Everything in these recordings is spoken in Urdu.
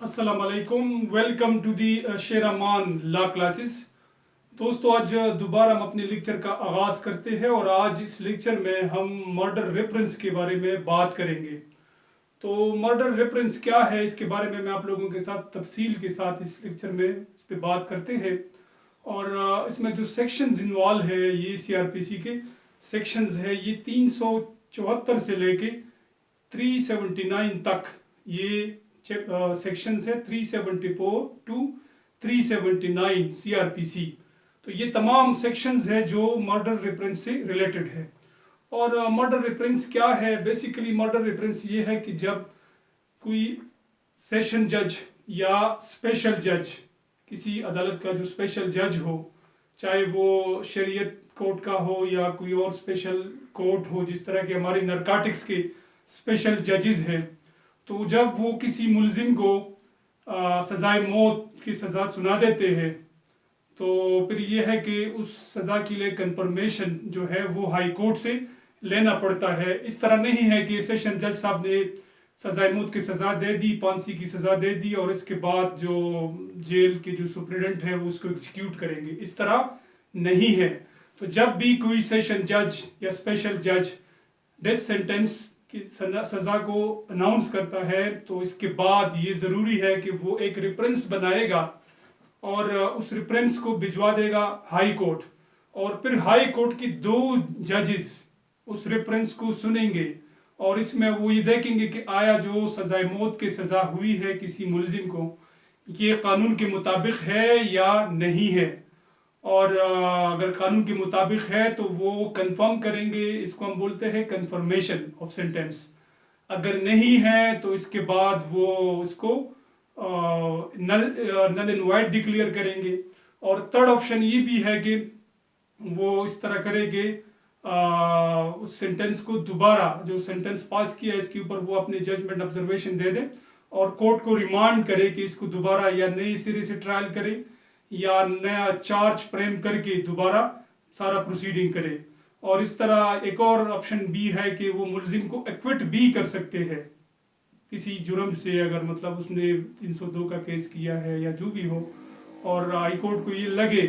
السلام علیکم، ویلکم ٹو دی شیر امان لا کلاسز۔ دوستو آج دوبارہ ہم اپنے لیکچر کا آغاز کرتے ہیں اور آج اس لیکچر میں ہم مرڈر ریفرنس کے بارے میں بات کریں گے۔ تو مرڈر ریفرنس کیا ہے اس کے بارے میں آپ لوگوں کے ساتھ تفصیل کے ساتھ اس لیکچر میں اس پہ بات کرتے ہیں، اور اس میں جو سیکشنز انوالو ہے یہ سی آر پی سی کے سیکشنز ہے، یہ 374 سے لے کے 379 تک یہ سیکشنز ہے، 374 ٹو 379 سی آر پی سی۔ تو یہ تمام سیکشنز ہے جو مرڈر ریفرنس سے ریلیٹڈ ہے۔ اور مرڈر ریفرنس کیا ہے؟ بیسیکلی مرڈر ریفرنس یہ ہے کہ جب کوئی سیشن جج یا اسپیشل جج، کسی عدالت کا جو اسپیشل جج ہو، چاہے وہ شریعت کورٹ کا ہو یا کوئی اور اسپیشل کورٹ ہو، جس طرح کے ہماری نرکاٹکس کے اسپیشل ججز ہیں، تو جب وہ کسی ملزم کو سزائے موت کی سزا سنا دیتے ہیں تو پھر یہ ہے کہ اس سزا کے لیے کنفرمیشن جو ہے وہ ہائی کورٹ سے لینا پڑتا ہے۔ اس طرح نہیں ہے کہ سیشن جج صاحب نے سزائے موت کی سزا دے دی، پھانسی کی سزا دے دی اور اس کے بعد جو جیل کے جو سپریڈنٹ ہے وہ اس کو ایگزیکیوٹ کریں گے، اس طرح نہیں ہے۔ تو جب بھی کوئی سیشن جج یا اسپیشل جج ڈیتھ سینٹینس کی سزا کو اناؤنس کرتا ہے تو اس کے بعد یہ ضروری ہے کہ وہ ایک ریفرنس بنائے گا اور اس ریفرنس کو بھجوا دے گا ہائی کورٹ، اور پھر ہائی کورٹ کی 2 ججز اس ریفرنس کو سنیں گے اور اس میں وہ یہ دیکھیں گے کہ آیا جو سزائے موت کی سزا ہوئی ہے کسی ملزم کو یہ قانون کے مطابق ہے یا نہیں ہے، اور اگر قانون کے مطابق ہے تو وہ کنفرم کریں گے، اس کو ہم بولتے ہیں کنفرمیشن آف سینٹینس۔ اگر نہیں ہے تو اس کے بعد وہ اس کو نل اینڈ وائڈ ڈکلیئر کریں گے۔ اور تھرڈ آپشن یہ بھی ہے کہ وہ اس طرح کرے کہ اس سینٹینس کو دوبارہ جو سینٹینس پاس کیا ہے اس کے اوپر وہ اپنے ججمنٹ آبزرویشن دے دے اور کورٹ کو ریمانڈ کرے کہ اس کو دوبارہ یا نئے سرے سے ٹرائل کرے یا نیا چارج فریم کر کے دوبارہ سارا پروسیڈنگ کرے۔ اور اس طرح ایک اور آپشن بھی ہے کہ وہ ملزم کو ایکوٹ بھی کر سکتے ہیں کسی جرم سے، اگر مطلب اس نے 302 کا کیس کیا ہے یا جو بھی ہو، اور ہائی کورٹ کو یہ لگے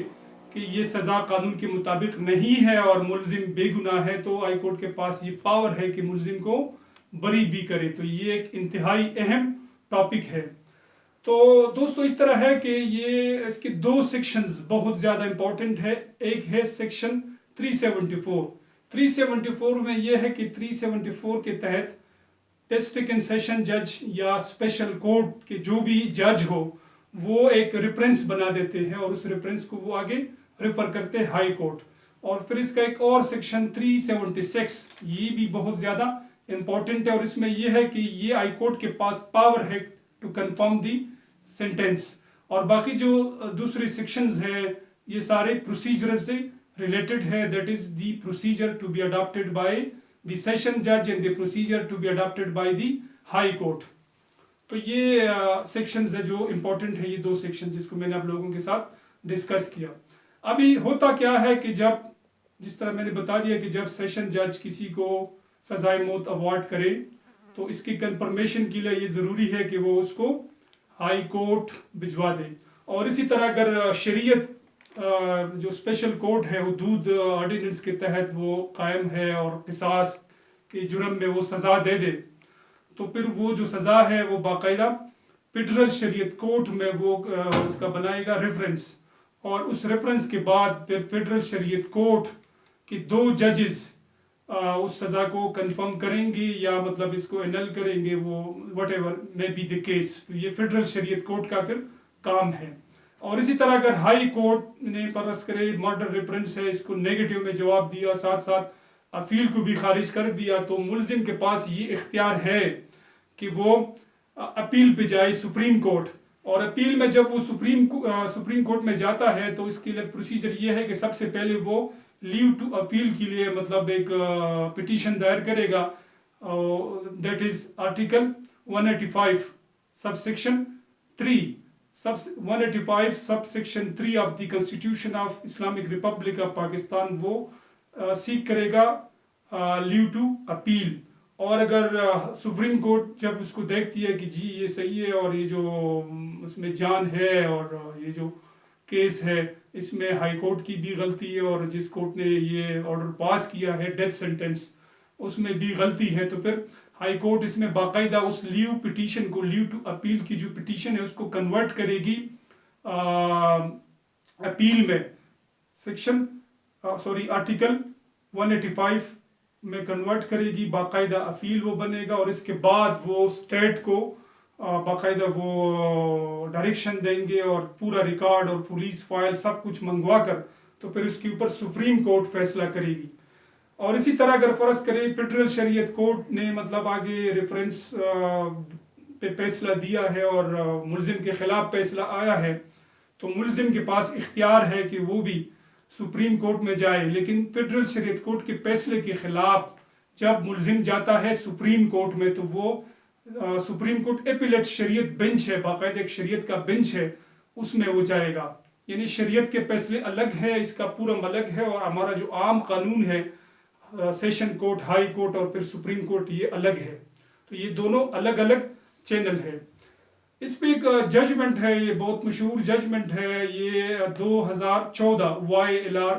کہ یہ سزا قانون کے مطابق نہیں ہے اور ملزم بے گناہ ہے تو ہائی کورٹ کے پاس یہ پاور ہے کہ ملزم کو بری بھی کرے۔ تو یہ ایک انتہائی اہم ٹاپک ہے۔ تو دوستو اس طرح ہے کہ یہ اس کے 2 سیکشنز بہت زیادہ امپورٹنٹ ہے۔ ایک ہے سیکشن 374 میں یہ ہے کہ 374 کے تحت ڈسٹرکٹ سیشن جج یا اسپیشل کورٹ کے جو بھی جج ہو وہ ایک ریفرنس بنا دیتے ہیں اور اس ریفرنس کو وہ آگے ریفر کرتے ہیں ہائی کورٹ۔ اور پھر اس کا ایک اور سیکشن 376 یہ بھی بہت زیادہ امپورٹنٹ ہے، اور اس میں یہ ہے کہ یہ ہائی کورٹ کے پاس پاور ہے ٹو کنفرم دی سینٹینس، اور باقی جو دوسری سیکشنز ہیں یہ سارے پروسیجر سے ریلیٹڈ ہے، that is the procedure to be adopted by the session جج and the procedure to be adopted by the high court. تو یہ سیکشنز ہے جو امپورٹنٹ ہے، یہ 2 سیکشن جس کو میں نے آپ لوگوں کے ساتھ ڈسکس کیا۔ ابھی ہوتا کیا ہے کہ جس طرح میں نے بتا دیا کہ جب سیشن جج کسی کو سزائے موت اوارڈ کرے تو اس کی کنفرمیشن کے لیے یہ ضروری ہے کہ وہ اس کو ہائی کورٹ بھجوا دے۔ اور اسی طرح اگر شریعت جو اسپیشل کورٹ ہے حدود آرڈیننس کے تحت وہ قائم ہے اور قصاص کے جرم میں وہ سزا دے دے تو پھر وہ جو سزا ہے وہ باقاعدہ فیڈرل شریعت کورٹ میں وہ اس کا بنائے گا ریفرنس، اور اس ریفرنس کے بعد پھر فیڈرل شریعت کورٹ کی 2 ججز اس سزا کو کنفرم کریں گے یا مطلب اس کو انل کریں گے، وہ whatever may be the case. یہ فیڈرل شریعت کورٹ کا پھر کام ہے۔ اور اسی طرح اگر ہائی کورٹ نے فرض کرے مرڈر ریفرنس ہے اس کو نیگیٹو میں جواب دیا، ساتھ ساتھ اپیل کو بھی خارج کر دیا، تو ملزم کے پاس یہ اختیار ہے کہ وہ اپیل پہ جائے سپریم کورٹ۔ اور اپیل میں جب وہ سپریم کورٹ میں جاتا ہے تو اس کے لیے پروسیجر یہ ہے کہ سب سے پہلے وہ لیو ٹو اپیل کے لیے مطلب ایک پٹیشن دائر کرے گا، that is article 185 sub section 185 sub section 3 of the constitution of Islamic republic of Pakistan, وہ سیک کرے گا لیو ٹو اپیل۔ اور اگر سپریم کورٹ جب اس کو دیکھتی ہے کہ جی یہ صحیح ہے اور یہ جو اس میں جان ہے اور یہ جو کیس ہے اس میں ہائی کورٹ کی بھی غلطی ہے اور جس کورٹ نے یہ آرڈر پاس کیا ہے ڈیتھ سینٹینس اس میں بھی غلطی ہے، تو پھر ہائی کورٹ اس میں باقاعدہ اس لیو پٹیشن کو، لیو ٹو اپیل کی جو پٹیشن ہے اس کو کنورٹ کرے گی اپیل میں، سیکشن آرٹیکل 185 میں کنورٹ کرے گی، باقاعدہ اپیل وہ بنے گا اور اس کے بعد وہ اسٹیٹ کو باقاعدہ وہ ڈائریکشن دیں گے اور پورا ریکارڈ اور پولیس فائل سب کچھ منگوا کر تو پھر اس کے اوپر سپریم کورٹ فیصلہ کرے گی۔ اور اسی طرح اگر فرض کریں فیڈرل شریعت کورٹ نے مطلب آگے ریفرنس پہ فیصلہ دیا ہے اور ملزم کے خلاف فیصلہ آیا ہے تو ملزم کے پاس اختیار ہے کہ وہ بھی سپریم کورٹ میں جائے، لیکن فیڈرل شریعت کورٹ کے فیصلے کے خلاف جب ملزم جاتا ہے سپریم کورٹ میں تو وہ سپریم کورٹ اپیلیٹ شریعت بینچ ہے، باقاعدہ ایک شریعت کا بینچ ہے، اس میں وہ جائے گا، یعنی شریعت کے فیصلے الگ ہے، اس کا پورا الگ ہے، اور ہمارا جو عام قانون ہے سیشن کورٹ، ہائی کورٹ اور پھر سپریم کورٹ یہ الگ ہے، تو یہ دونوں الگ الگ چینل ہے۔ اس پہ ایک ججمنٹ ہے، یہ بہت مشہور ججمنٹ ہے، یہ 2014 YLR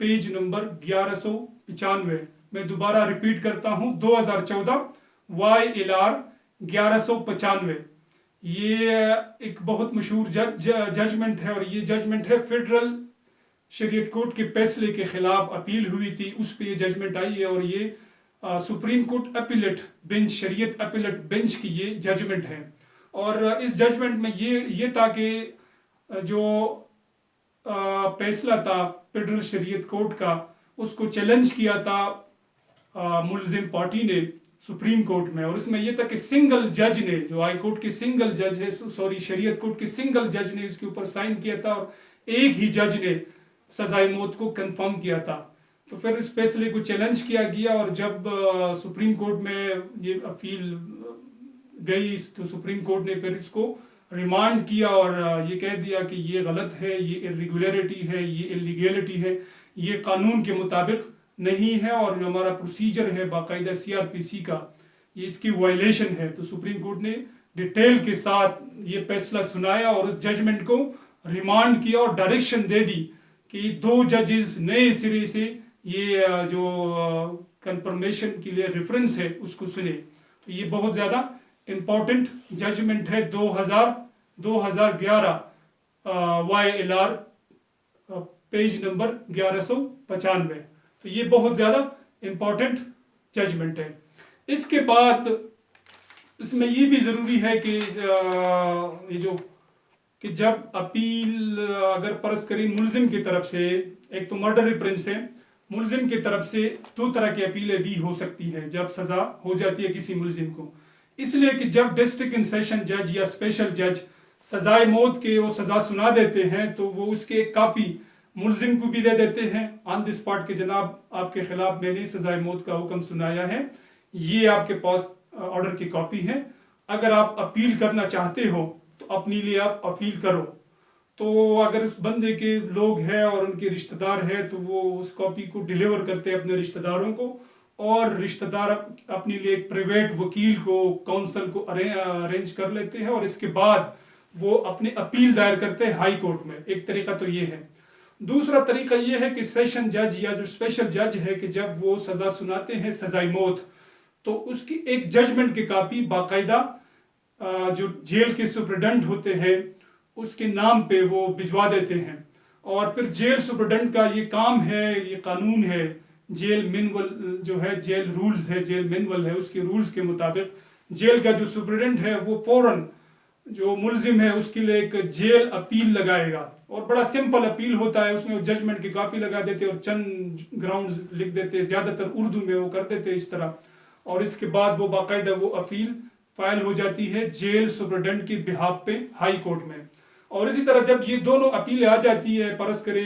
پیج نمبر 1195، میں دوبارہ ریپیٹ کرتا ہوں 2014 YLR 1195، یہ ایک بہت مشہور ججمنٹ ہے اور یہ ججمنٹ ہے فیڈرل شریعت کورٹ کے فیصلے کے خلاف اپیل ہوئی تھی، اس پہ یہ ججمنٹ آئی ہے اور یہ سپریم کورٹ اپیلیٹ بینچ، شریعت اپیلیٹ بینچ کی یہ ججمنٹ ہے۔ اور اس ججمنٹ میں یہ تھا کہ جو فیصلہ تھا فیڈرل شریعت کورٹ کا اس کو چیلنج کیا تھا ملزم پارٹی نے سپریم کورٹ میں، اور اس میں یہ تھا کہ سنگل جج نے، جو ہائی کورٹ کے سنگل جج ہے، شریعت کورٹ کے سنگل جج نے اس کے اوپر سائن کیا تھا اور ایک ہی جج نے سزائے موت کو کنفرم کیا تھا۔ تو پھر اس فیصلے کو چیلنج کیا گیا اور جب سپریم کورٹ میں یہ اپیل گئی تو سپریم کورٹ نے پھر اس کو ریمانڈ کیا اور یہ کہہ دیا کہ یہ غلط ہے، یہ irregularity ہے، یہ illegality ہے، یہ قانون کے مطابق نہیں ہے اور جو ہمارا پروسیجر ہے باقاعدہ CRPC کا یہ اس کی وائلیشن ہے۔ تو سپریم کورٹ نے ڈیٹیل کے ساتھ یہ فیصلہ سنایا اور اس ججمنٹ کو ریمانڈ کیا اور ڈائریکشن دے دی کہ دو ججز نئے سرے سے یہ جو کنفرمیشن کے لیے ریفرنس ہے اس کو سنے۔ تو یہ بہت زیادہ امپورٹنٹ ججمنٹ ہے 2011 YLR پیج نمبر 1195، تو یہ بہت زیادہ امپورٹنٹ ججمنٹ ہے۔ اس کے بعد اس میں یہ بھی ضروری ہے کہ یہ جو کہ جب اپیل اگر فرض کریں ملزم کی طرف سے، ایک تو مرڈر ریفرنس ہے، ملزم کی طرف سے دو طرح کی اپیلیں بھی ہو سکتی ہے جب سزا ہو جاتی ہے کسی ملزم کو، اس لیے کہ جب ڈسٹرکٹ ان سیشن جج یا اسپیشل جج سزائے موت کے وہ سزا سنا دیتے ہیں تو وہ اس کے ایک کاپی ملزم کو بھی دے دیتے ہیں آن دی اسپاٹ کہ جناب آپ کے خلاف میں نے سزائے موت کا حکم سنایا ہے، یہ آپ کے پاس آرڈر کی کاپی ہے، اگر آپ اپیل کرنا چاہتے ہو تو اپنے لیے آپ اپیل کرو۔ تو اگر اس بندے کے لوگ ہیں اور ان کے رشتہ دار ہیں تو وہ اس کاپی کو ڈیلیور کرتے ہیں اپنے رشتہ داروں کو، اور رشتہ دار اپنے لیے ایک پرائیویٹ وکیل کو، کونسل کو ارینج کر لیتے ہیں اور اس کے بعد وہ اپنی اپیل دائر کرتے ہیں ہائی کورٹ میں۔ ایک طریقہ تو یہ ہے۔ دوسرا طریقہ یہ ہے کہ سیشن جج یا جو اسپیشل جج ہے کہ جب وہ سزا سناتے ہیں سزائے موت تو اس کی ایک ججمنٹ کی کاپی باقاعدہ جو جیل کے سپرڈنٹ ہوتے ہیں اس کے نام پہ وہ بھجوا دیتے ہیں، اور پھر جیل سپرڈنٹ کا یہ کام ہے، یہ قانون ہے، جیل مینول جو ہے، جیل رولز ہے، جیل مینول ہے، اس کے رولز کے مطابق جیل کا جو سپرڈنٹ ہے وہ فوراً جو ملزم ہے اس کے لیے ایک جیل اپیل لگائے گا، اور بڑا سمپل اپیل ہوتا ہے، اس میں وہ ججمنٹ کی کاپی لگا دیتے اور چند گراؤنڈز لکھ دیتے، زیادہ تر اردو میں وہ کر دیتے اس طرح، اور اس کے بعد وہ باقاعدہ وہ اپیل فائل ہو جاتی ہے جیل سپرڈنٹ کی بہاف پہ ہائی کورٹ میں۔ اور اسی طرح جب یہ دونوں اپیلیں آ جاتی ہے، فرض کرے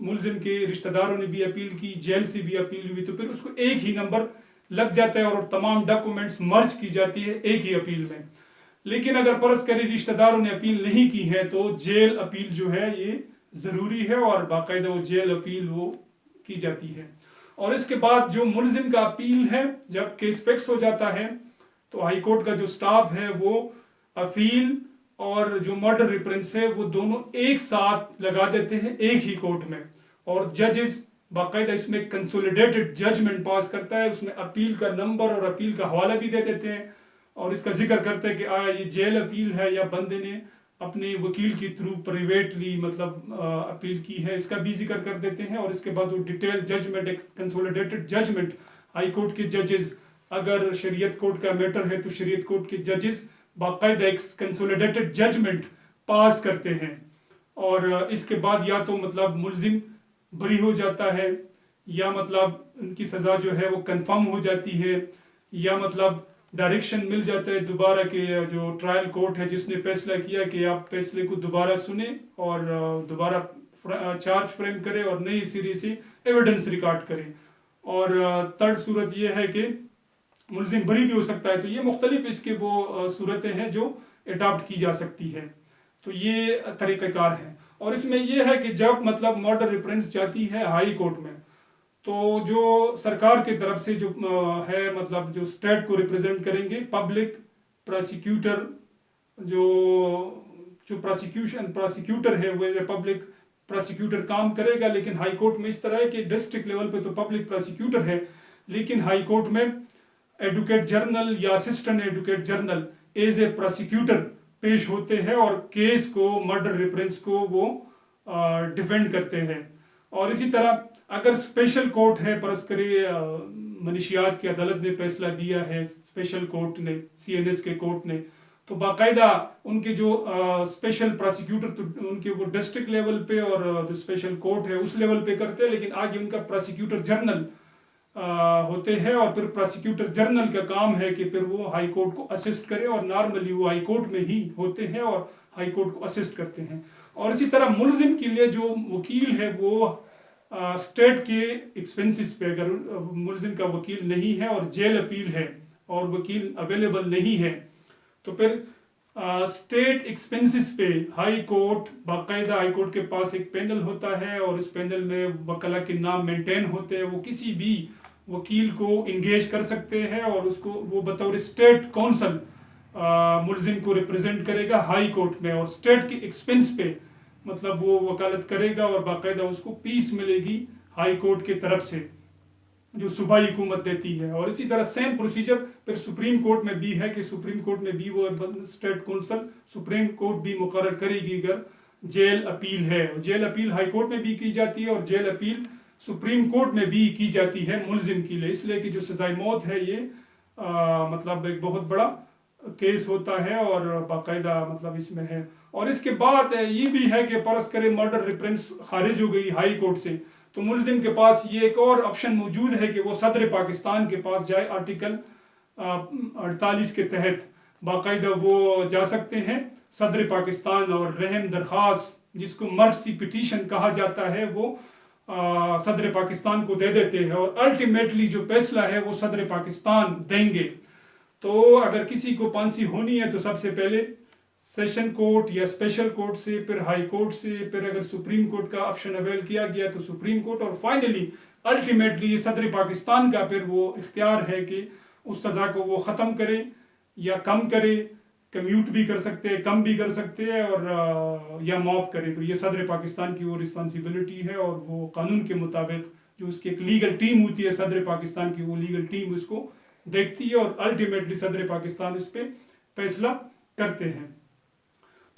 ملزم کے رشتہ داروں نے بھی اپیل کی، جیل سے بھی اپیل ہوئی، تو پھر اس کو ایک ہی نمبر لگ جاتا ہے اور تمام ڈاکومنٹس مرج کی جاتی ہے ایک ہی اپیل میں۔ لیکن اگر فرض کرے رشتہ داروں نے اپیل نہیں کی ہے تو جیل اپیل جو ہے یہ ضروری ہے اور باقاعدہ وہ جیل اپیل وہ کی جاتی ہے۔ اور اس کے بعد جو ملزم کا اپیل ہے، جب کیس فکس ہو جاتا ہے تو ہائی کورٹ کا جو سٹاف ہے وہ اپیل اور جو مرڈر ریفرنس ہے وہ دونوں ایک ساتھ لگا دیتے ہیں ایک ہی کورٹ میں، اور ججز باقاعدہ اس میں کنسولیڈیٹڈ ججمنٹ پاس کرتا ہے، اس میں اپیل کا نمبر اور اپیل کا حوالہ بھی دے دیتے ہیں، اور اس کا ذکر کرتے ہیں کہ آیا یہ جیل اپیل ہے یا بندے نے اپنے وکیل کی تھرو پرائیویٹلی مطلب اپیل کی ہے، اس کا بھی ذکر کر دیتے ہیں۔ اور اس کے بعد وہ ڈیٹیل ججمنٹ، ایک کنسولیڈیٹڈ ججمنٹ ہائی کورٹ کے ججز، اگر شریعت کورٹ کا میٹر ہے تو شریعت کورٹ کے ججز باقاعدہ ایک کنسولیڈیٹڈ ججمنٹ پاس کرتے ہیں، اور اس کے بعد یا تو مطلب ملزم بری ہو جاتا ہے، یا مطلب ان کی سزا جو ہے وہ کنفرم ہو جاتی ہے، یا مطلب ڈائریکشن مل جاتا ہے دوبارہ کہ جو ٹرائل کورٹ ہے جس نے فیصلہ کیا کہ آپ فیصلے کو دوبارہ سنیں اور دوبارہ چارج فریم کریں اور نئی سرے سے ایویڈنس ریکارڈ کریں۔ اور تھرڈ صورت یہ ہے کہ ملزم بری بھی ہو سکتا ہے، تو یہ مختلف اس کے وہ صورتیں ہیں جو اڈاپٹ کی جا سکتی ہے، تو یہ طریقہ کار ہے۔ اور اس میں یہ ہے کہ جب مطلب مرڈر ریفرنس جاتی ہے ہائی کورٹ میں، تو جو سرکار کی طرف سے جو ہے مطلب جو اسٹیٹ کو ریپرزینٹ کریں گے پبلک پراسیکیوٹر، جو پراسیکیوٹر ہے وہ ایز اے پبلک پراسیکیوٹر کام کرے گا، لیکن ہائی کورٹ میں اس طرح ہے کہ ڈسٹرکٹ لیول پہ تو پبلک پراسیکیوٹر ہے، لیکن ہائی کورٹ میں ایڈوکیٹ جنرل یا assistant advocate general as a prosecutor پیش ہوتے ہیں اور کیس کو، مرڈر ریفرنس کو وہ ڈیفینڈ کرتے ہیں۔ اور اسی طرح اگر اسپیشل کورٹ ہے، فرض کرے منشیات کی عدالت نے فیصلہ دیا ہے، اسپیشل کورٹ نے، CNS کے کورٹ نے، تو باقاعدہ ان کے جو اسپیشل پراسیکیوٹر، تو ان کے وہ ڈسٹرکٹ لیول پہ اور جو اسپیشل کورٹ ہے اس لیول پہ کرتے ہیں، لیکن آگے ان کا پراسیکیوٹر جنرل ہوتے ہیں، اور پھر پراسیکیوٹر جنرل کا کام ہے کہ پھر وہ ہائی کورٹ کو اسسٹ کرے، اور نارملی وہ ہائی کورٹ میں ہی ہوتے ہیں اور ہائی کورٹ کو اسسٹ کرتے ہیں۔ اور اسی طرح ملزم کے لیے جو وکیل ہے وہ اسٹیٹ کے ایکسپنسز پہ، اگر ملزم کا وکیل نہیں ہے اور جیل اپیل ہے اور وکیل اویلیبل نہیں ہے تو پھر اسٹیٹ ایکسپنسز پہ ہائی کورٹ، باقاعدہ ہائی کورٹ کے پاس ایک پینل ہوتا ہے، اور اس پینل میں وکلا کے نام مینٹین ہوتے ہیں، وہ کسی بھی وکیل کو انگیج کر سکتے ہیں، اور اس کو وہ بطور اسٹیٹ کونسل ملزم کو ریپرزینٹ کرے گا ہائی کورٹ میں، اور اسٹیٹ کے ایکسپنس پہ مطلب وہ وکالت کرے گا، اور باقاعدہ اس کو فیس ملے گی ہائی کورٹ کی طرف سے جو صوبائی حکومت دیتی ہے۔ اور اسی طرح سیم پروسیجر پھر سپریم کورٹ میں بھی ہے کہ سپریم کورٹ میں بھی وہ اسٹیٹ کونسل سپریم کورٹ بھی مقرر کرے گی اگر جیل اپیل ہے۔ جیل اپیل ہائی کورٹ میں بھی کی جاتی ہے، اور جیل اپیل سپریم کورٹ میں بھی کی جاتی ہے ملزم کے لیے، اس لیے کہ جو سزائے موت ہے یہ مطلب ایک بہت بڑا کیس ہوتا ہے اور باقاعدہ مطلب اس میں ہے۔ اور اس کے بعد یہ بھی ہے کہ فرض کرے مرڈر ریفرنس خارج ہو گئی ہائی کورٹ سے، تو ملزم کے پاس یہ ایک اور آپشن موجود ہے کہ وہ صدر پاکستان کے پاس جائے، آرٹیکل 48 کے تحت باقاعدہ وہ جا سکتے ہیں صدر پاکستان، اور رحم درخواست جس کو مرسی پٹیشن کہا جاتا ہے وہ صدر پاکستان کو دے دیتے ہیں، اور الٹیمیٹلی جو فیصلہ ہے وہ صدر پاکستان دیں گے۔ تو اگر کسی کو پھانسی ہونی ہے تو سب سے پہلے سیشن کورٹ یا اسپیشل کورٹ سے، پھر ہائی کورٹ سے، پھر اگر سپریم کورٹ کا آپشن اویل کیا گیا تو سپریم کورٹ، اور فائنلی الٹیمیٹلی صدر پاکستان کا پھر وہ اختیار ہے کہ اس سزا کو وہ ختم کرے یا کم کرے، کمیوٹ بھی کر سکتے ہیں، کم بھی کر سکتے ہیں، اور یا معاف کرے۔ تو یہ صدر پاکستان کی وہ رسپانسبلٹی ہے، اور وہ قانون کے مطابق جو اس کی ایک لیگل ٹیم ہوتی ہے صدر پاکستان کی، وہ لیگل ٹیم اس کو دیکھتی ہے، اور الٹیمیٹلی صدر پاکستان اس پہ فیصلہ کرتے ہیں۔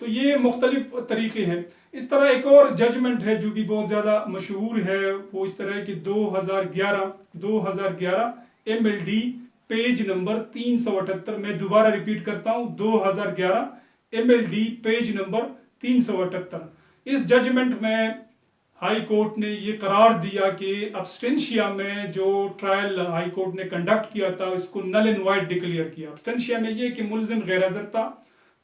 تو یہ مختلف طریقے ہیں۔ اس طرح ایک اور ججمنٹ ہے جو بھی بہت زیادہ مشہور ہے، وہ اس طرح ہے کہ 2011 MLD پیج نمبر 378، میں دوبارہ ریپیٹ کرتا ہوں، 2011 MLD پیج نمبر 378۔ اس ججمنٹ میں ہائی کورٹ نے یہ قرار دیا کہ ابسٹینشیا میں جو ٹرائل ہائی کورٹ نے کنڈکٹ کیا تھا اس کو نل اینڈ وائڈ ڈکلیئر کیا۔ ابسٹینشیا میں یہ کہ ملزم غیر حاضر تھا،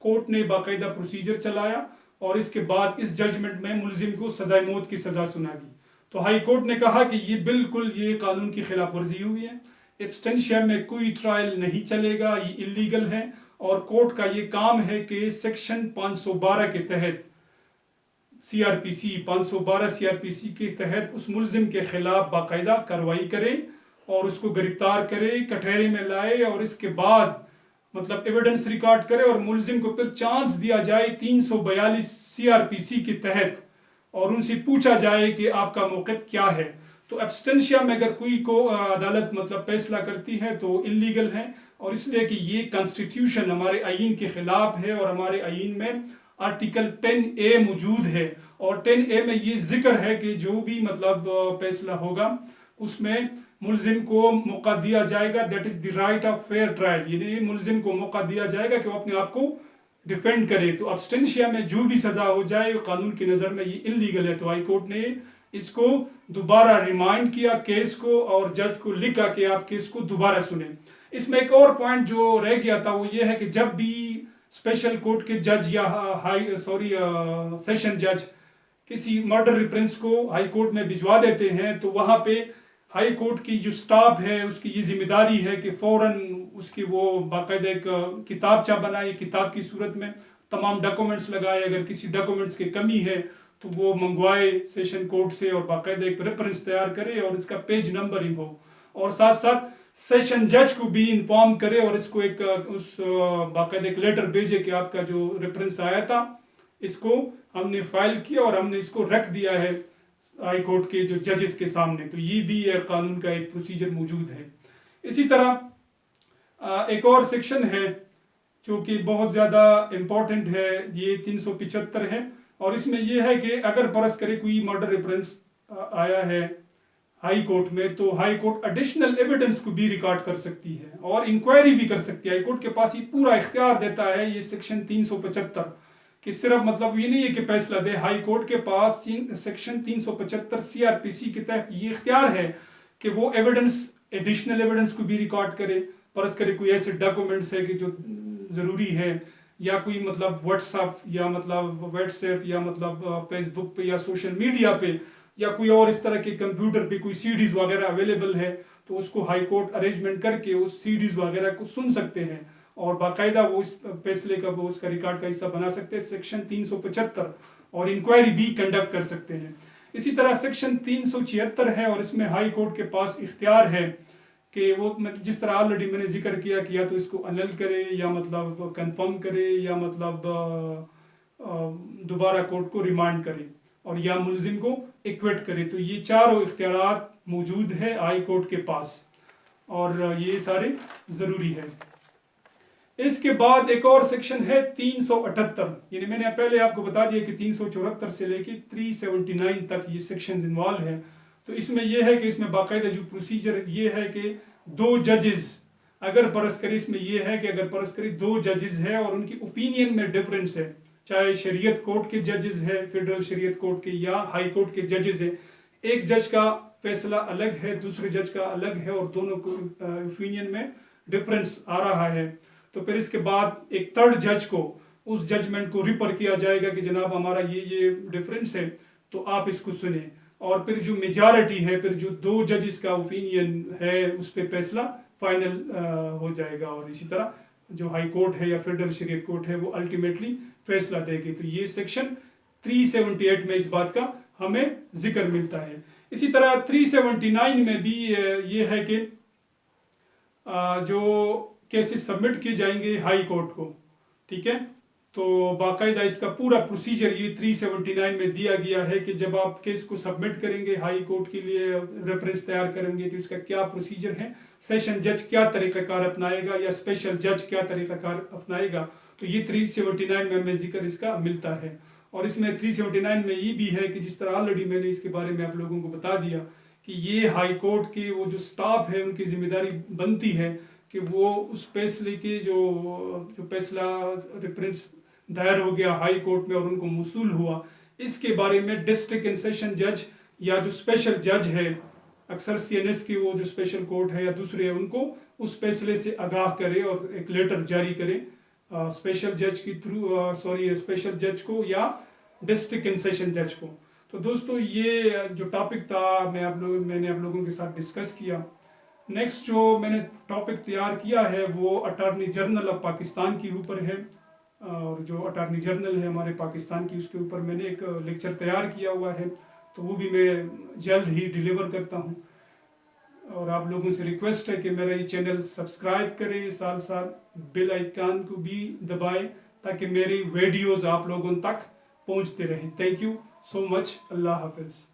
کورٹ نے باقاعدہ پروسیجر چلایا، اور اس کے بعد اس ججمنٹ میں ملزم کو سزائے موت کی سزا سنا دی۔ تو ہائی کورٹ نے کہا کہ یہ بالکل یہ قانون کی خلاف ورزی ہوئی ہے، ابسٹینشیا میں کوئی ٹرائل نہیں چلے گا، یہ اللیگل ہے، اور کورٹ کا یہ کام ہے کہ سیکشن 512 کے تحت CRPC 512 CRPC کے تحت اس ملزم کے خلاف باقاعدہ کارروائی کرے اور اس کو گرفتار کرے، کٹہرے میں لائے، اور اس کے بعد مطلب ایویڈنس ریکارڈ کرے اور ملزم کو پھر چانس دیا جائے 342 CRPC کے تحت، اور ان سے پوچھا جائے کہ آپ کا موقف کیا ہے۔ تو ایبسٹینشیا میں اگر کوئی کو عدالت مطلب فیصلہ کرتی ہے تو انلیگل ہے، اور اس لیے کہ یہ کانسٹیٹیوشن ہمارے آئین کے خلاف ہے، اور ہمارے آئین میں آرٹیکل 10A موجود ہے، اور 10A میں یہ ذکر ہے کہ جو بھی مطلب فیصلہ ہوگا اس میں ملزم کو موقع دیا جائے گا، that is the right of fair trial, یعنی ملزم کو موقع دیا جائے گا کہ وہ اپنے آپ کو ڈیفینڈ کرے۔ تو ابسٹینشیا میں جو بھی سزا ہو جائے قانون کی نظر میں یہ انلیگل ہے، تو ہائی کورٹ نے اس کو دوبارہ ریمائنڈ کیا کیس کو، اور جج کو لکھا کہ آپ کیس کو دوبارہ سنیں۔ اس میں ایک اور پوائنٹ جو رہ گیا تھا وہ یہ ہے کہ جب بھی اسپیشل کورٹ کے جج یا سیشن جج کسی مرڈر ریفرنس کو ہائی کورٹ میں بھجوا دیتے ہیں تو وہاں پہ ہائی کورٹ کی جو سٹاف ہے اس کی یہ ذمہ داری ہے کہ فوراً اس کی وہ باقاعدہ ایک کتابچہ بنائے، کتاب کی صورت میں تمام ڈاکومنٹس لگائے، اگر کسی ڈاکومنٹس کی کمی ہے تو وہ منگوائے سیشن کورٹ سے، اور باقاعدہ ایک ریفرنس تیار کرے اور اس کا پیج نمبرنگ ہو، اور ساتھ ساتھ سیشن جج کو بھی انفارم کرے اور اس کو ایک باقاعدہ ایک لیٹر بھیجے کہ آپ کا جو ریفرنس آیا تھا اس کو ہم نے فائل کیا اور ہم نے اس کو رکھ دیا ہے ہائی کورٹ کے جو ججز کے سامنے۔ تو یہ بھی قانون کا ایک پروسیجر موجود ہے۔ اسی طرح ایک اور سیکشن ہے جو کہ بہت زیادہ امپورٹنٹ ہے، یہ 375 ہے، اور اس میں یہ ہے کہ اگر فرض کرے کوئی مرڈر ریفرنس آیا ہے ہائی کورٹ میں تو ہائی کورٹ ایڈیشنل ایویڈنس کو بھی ریکارڈ کر سکتی ہے اور انکوائری بھی کر سکتی ہے۔ ہائی کورٹ کے پاس یہ پورا اختیار دیتا ہے یہ سیکشن 375، کہ صرف مطلب یہ نہیں ہے کہ فیصلہ دے، ہائی کورٹ کے پاس سیکشن 375 CRPC کے تحت یہ اختیار ہے کہ وہ ایویڈنس ایڈیشنل ایویڈنس کو بھی ریکارڈ کرے۔ فرض کرے کوئی ایسے ڈاکومنٹس ہے کہ جو ضروری ہے، یا کوئی مطلب واٹس ایپ یا مطلب یا مطلب فیس بک پہ یا سوشل میڈیا پہ یا کوئی اور اس طرح کے کمپیوٹر پہ کوئی CDs وغیرہ اویلیبل ہے تو اس کو ہائی کورٹ ارینجمنٹ کر کے اس CDs وغیرہ کو سن سکتے ہیں، اور باقاعدہ وہ اس فیصلے کا وہ اس کا ریکارڈ کا حصہ بنا سکتے ہیں سیکشن 375، اور انکوائری بھی کنڈکٹ کر سکتے ہیں۔ اسی طرح سیکشن 376 ہے، اور اس میں ہائی کورٹ کے پاس اختیار ہے کہ وہ جس طرح آلریڈی میں نے ذکر کیا کہ یا تو اس کو انل کرے یا مطلب کنفرم کرے یا مطلب دوبارہ کورٹ کو ریمانڈ کرے، اور یا ملزم کو ایکویٹ کرے۔ تو یہ چاروں اختیارات موجود ہے ہائی کورٹ کے پاس، اور یہ سارے ضروری ہے۔ اس کے بعد ایک اور سیکشن ہے 378، یعنی میں نے پہلے آپ کو بتا دیا کہ 374 سے لے کے 379 تک یہ سیکشن انوالو ہے۔ تو اس میں یہ ہے کہ اس میں باقاعدہ جو پروسیجر یہ ہے کہ دو ججز اگر فرض کرے، اس میں یہ ہے کہ اگر فرض کرے دو ججز ہے اور ان کی اوپینین میں ڈفرینس ہے، چاہے شریعت کورٹ کے ججز ہے، فیڈرل شریعت کورٹ کے یا ہائی کورٹ کے ججز ہے، ایک جج کا فیصلہ الگ ہے دوسرے جج کا الگ ہے اور دونوں کو اوپینین میں ڈفرینس آ رہا ہے، تو پھر اس کے بعد ایک تھرڈ جج کو اس ججمنٹ کو ریفر کیا جائے گا کہ جناب ہمارا یہ ڈفرینس ہے تو آپ اس کو سنیں، اور پھر جو میجارٹی ہے، پھر جو دو ججز کا اوپینین ہے اس پہ فیصلہ فائنل ہو جائے گا، اور اسی طرح جو ہائی کورٹ ہے یا فیڈرل شریعت کورٹ ہے وہ الٹیمیٹلی فیصلہ دے گی۔ تو یہ سیکشن 378 میں اس بات کا ہمیں ذکر ملتا ہے۔ اسی طرح 379 میں بھی یہ ہے کہ جو کیسز سبمٹ کیے جائیں گے ہائی کورٹ کو، ٹھیک ہے، تو باقاعدہ اس کا پورا پروسیجر یہ 379 میں دیا گیا ہے کہ جب آپ کیس کو سبمٹ کریں گے ہائی کورٹ کے لیے ریفرنس تیار کریں گے تو اس کا کیا پروسیجر ہے، سیشن جج کیا طریقہ کار اپنائے گا یا اسپیشل جج کیا طریقہ کار اپنائے گا، تو یہ 379 میں ہمیں ذکر اس کا ملتا ہے۔ اور اس میں 379 میں یہ بھی ہے کہ جس طرح آلریڈی میں نے اس کے بارے میں آپ لوگوں کو بتا دیا کہ یہ ہائی کورٹ کے وہ جو سٹاف ہے ان کی ذمہ داری بنتی ہے کہ وہ اس فیصلے کے جو فیصلہ ریفرنس دائر ہو گیا ہائی کورٹ میں اور ان کو موصول ہوا، اس کے بارے میں ڈسٹرکٹ اینڈ سیشن جج یا جو اسپیشل جج ہے، اکثر CNS کی وہ جو اسپیشل کورٹ ہے یا دوسرے ان کو اس فیصلے سے آگاہ کرے اور ایک لیٹر جاری کرے اسپیشل جج کی اسپیشل جج کو یا ڈسٹرکٹ اینڈ سیشن جج کو۔ تو دوستو یہ جو ٹاپک تھا میں نے آپ لوگوں کے ساتھ ڈسکس کیا۔ نیکسٹ جو میں نے ٹاپک تیار کیا ہے وہ اٹارنی جنرل آف پاکستان کے اوپر ہے۔ اور جو اٹارنی جنرل ہے ہمارے پاکستان کی، اس کے اوپر میں نے ایک لیکچر تیار کیا ہوا ہے، تو وہ بھی میں جلد ہی ڈیلیور کرتا ہوں۔ اور آپ لوگوں سے ریکویسٹ ہے کہ میرا یہ چینل سبسکرائب کریں، ساتھ ساتھ بیل آئیکن کو بھی دبائیں تاکہ میری ویڈیوز آپ لوگوں تک پہنچتے رہیں۔ تھینک یو سو مچ، اللہ حافظ۔